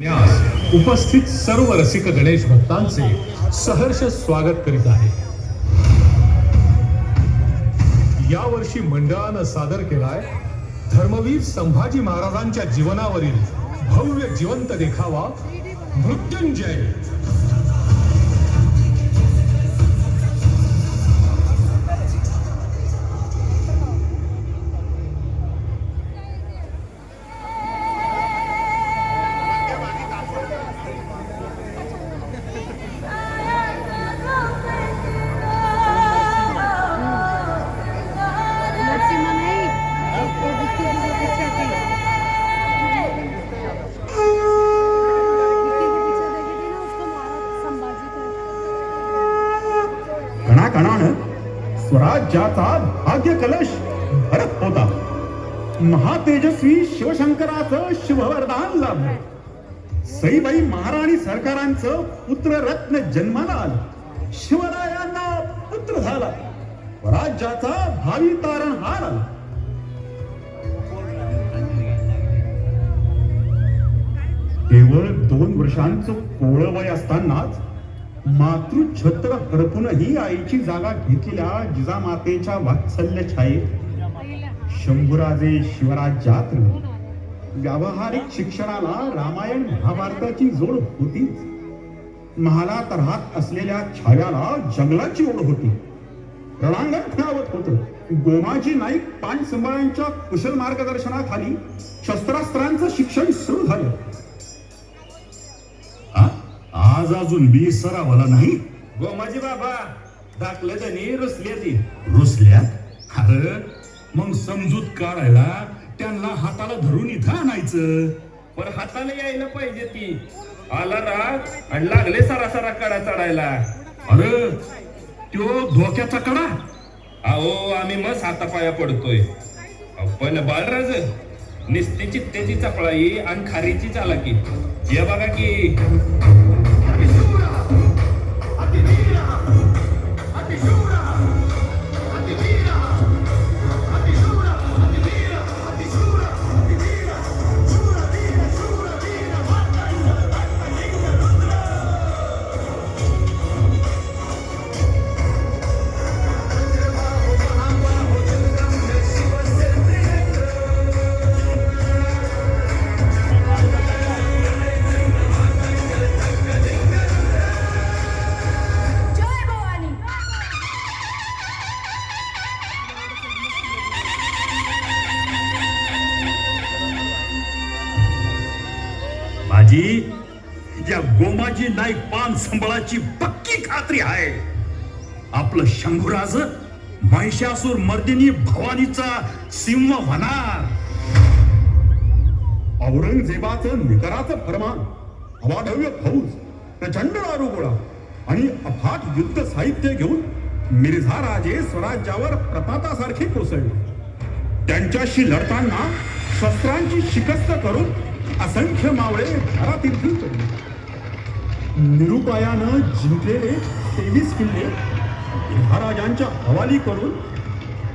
उपस्थित सर्व रसिक गणेश भक्तांचे सहर्ष स्वागत करीत आहे. यावर्षी मंडळानं सादर केलाय धर्मवीर संभाजी महाराजांच्या जीवनावरील भव्य जिवंत देखावा मृत्युंजय. कणाकणानं स्वराज्याचा भाग्य कलश भरत होता. महातेजस्वी शिवशंकराचं शुभवरदान लाभलं. सईबाई महाराणी सरकारांचं पुत्ररत्न जन्माला आलं. शिवरायांना पुत्र झाला. स्वराज्याचा भावी तारणहार आला. केवळ 2 वर्षांचं कोवळं वय असतानाच मातृछत्र हरपूनही आईची जागा घेतलेल्या जिजामातेच्या वात्सल्य छायेत शंभूराजे शिवराज्यात व्यावहारिक शिक्षणाला रामायण महाभारताची जोड होतीच. महालात राहत असलेल्या छाव्याला जंगलाची ओढ होती. रणांगण खुणावत होतं. गोमाजी नाईक पानसंभाळ्यांच्या कुशल मार्गदर्शनाखाली शस्त्रास्त्रांचं शिक्षण सुरू झालं. आज अजून बी सरावाला नाही. गोमाजी बाबा दाखले त्यांनी रुसल्या ती रुसल्या. अरे मग समजूत काढायला त्यांना हाताला धरून इथं आणायचं. पण हाताला यायला पाहिजे ती. आला राग आणि लागले सरासरा कडा चढायला. अरे तो धोक्याचा कडा. अहो आम्ही मस्त हातापाया पडतोय. पण बाळराज निस्ती चित्तेची चपळाई आणि खारीची चालाकी या बघा की. माझी या गोमाजी नाईक पान संबळाची पक्की खात्री आहे. आपलं शंभूराज महिषासूर मर्दिनी भवानीचा सिंह होणार. औरंगजेबाचं निकराचं फरमान, अवाढव्य फौज, प्रचंड दारुगोळा आणि अफाट युद्ध साहित्य घेऊन मिर्झा राजे स्वराज्यावर प्रतापासारखे कोसळले. त्यांच्याशी लढताना शस्त्रांची शिकस्त करून असंख्य मावळे धारातीर्थी पडले. निरुपायानं जिंकलेले 23 किल्ले महाराजांच्या हवाली करून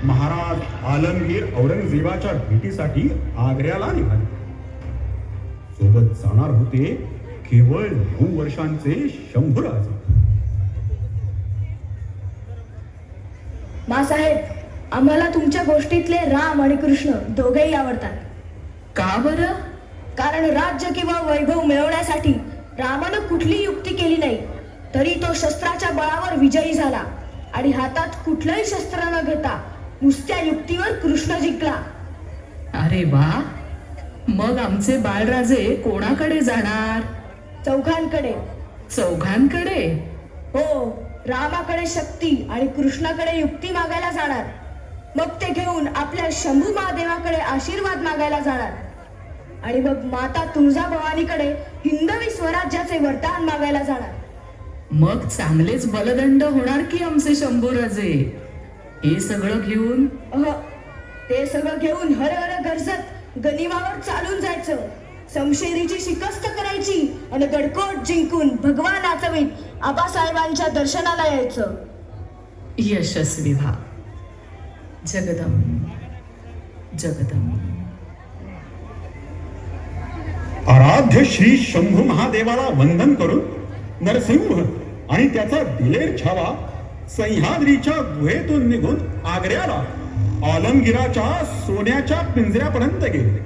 महाराज आलमगीर औरंगजेबाच्या भेटीसाठी आग्र्याला निघाले. सोबत जाणार होते केवळ 9 वर्षांचे शंभूराजे. मासाहेब, आम्हाला तुमच्या गोष्टीतले राम आणि कृष्ण दोघेही आवडतात. का बरं? कारण राज्य किंवा वैभव मिळवण्यासाठी रामानं कुठली युक्ती केली नाही, तरी तो शस्त्राच्या बळावर विजयी झाला आणि हातात कुठलंही शस्त्र न घेता नुसत्या युक्तीवर कृष्ण जिंकला. अरे वा, मग आमचे बाळराजे कोणाकडे जाणार? चौघांकडे. चौघांकडे? हो, रामाकडे शक्ती आणि कृष्णाकडे युक्ती मागायला जाणार. मग ते घेऊन आपल्या शंभू महादेवाकडे आशीर्वाद मागायला जाणार आणि मग माता तुळजाभवानीकडे हिंदवी स्वराज्याचे वरदान मागायला जाणार. मग चांगलेच बलदंड होणार की आमचे शंभूराजे. हे सगळं घेऊन? ते सगळं घेऊन हर हर गरजत गनिमावर चालून जायचं. समशेरीची शिकस्त करायची आणि गडकोट जिंकून भगवा नाचवीत आबासाहेबांच्या दर्शनाला यायचं. यशस्वी व्हा. जगदम जगदम. आराध्य श्री शंभू महादेवाला वंदन करून नरसिंह आणि त्याचा दिलेर छावा सह्याद्रीच्या गुहेतून निघून आग्र्याला आलमगीराच्या सोन्याच्या पिंजऱ्यापर्यंत गेले.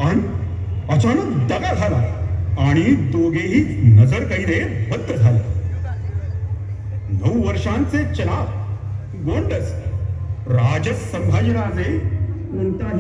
आणि अचानक दगा झाला आणि दोघेही नजर कैदेत बद्ध झाले. 9 वर्षांचे चलार गोंडस राज संभाजीराजे कोणताही